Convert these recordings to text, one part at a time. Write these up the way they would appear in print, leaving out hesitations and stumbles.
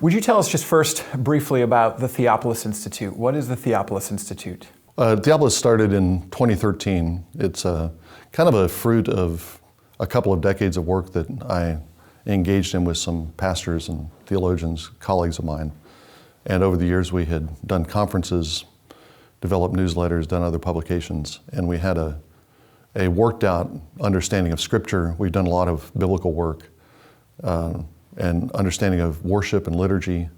would you tell us just first briefly about the Theopolis Institute? What is the Theopolis Institute? Theopolis started in 2013. It's kind of a fruit of a couple of decades of work that I engaged in with some pastors and theologians, colleagues of mine. And over the years we had done conferences, developed newsletters, done other publications, and we had a worked out understanding of Scripture. We've done a lot of biblical work and understanding of worship and liturgy.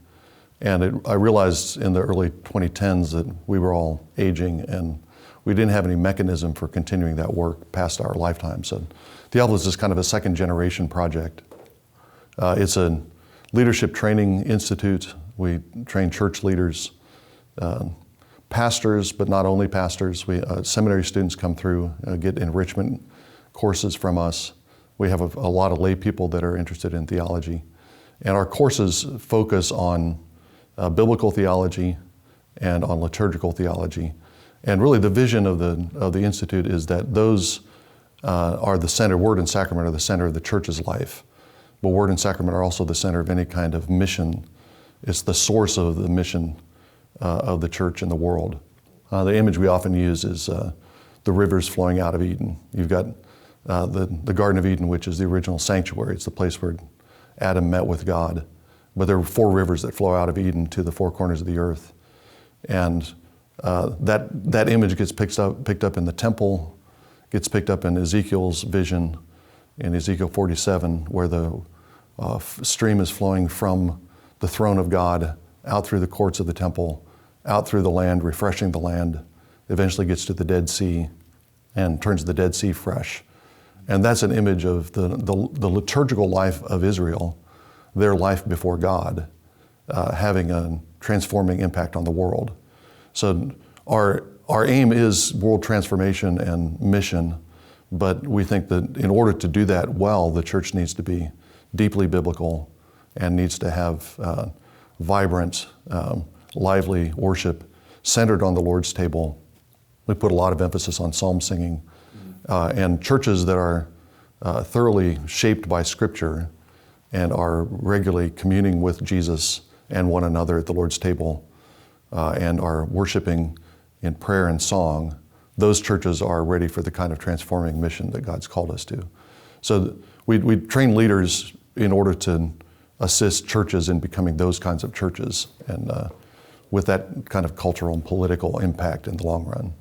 And I realized in the early 2010s that we were all aging and we didn't have any mechanism for continuing that work past our lifetime. So Theopolis is kind of a second generation project. It's a leadership training institute. We train church leaders, pastors, but not only pastors. Seminary students come through, get enrichment courses from us. We have a lot of lay people that are interested in theology. And our courses focus on biblical theology and on liturgical theology. And really the vision of the Institute is that those are the center, Word and Sacrament are the center of the church's life. But Word and Sacrament are also the center of any kind of mission. It's the source of the mission of the church in the world. The image we often use is the rivers flowing out of Eden. You've got the Garden of Eden, which is the original sanctuary. It's the place where Adam met with God. But there were 4 rivers that flow out of Eden to the 4 corners of the earth. And that image gets picked up in the temple, gets picked up in Ezekiel's vision in Ezekiel 47, where the stream is flowing from the throne of God out through the courts of the temple, out through the land, refreshing the land, eventually gets to the Dead Sea and turns the Dead Sea fresh. And that's an image of the liturgical life of Israel, their life before God, having a transforming impact on the world. So our aim is world transformation and mission, but we think that in order to do that well, the church needs to be deeply biblical and needs to have vibrant, lively worship centered on the Lord's table. We put a lot of emphasis on psalm singing, and churches that are thoroughly shaped by Scripture and are regularly communing with Jesus and one another at the Lord's table and are worshiping in prayer and song, those churches are ready for the kind of transforming mission that God's called us to. So we train leaders in order to assist churches in becoming those kinds of churches and with that kind of cultural and political impact in the long run.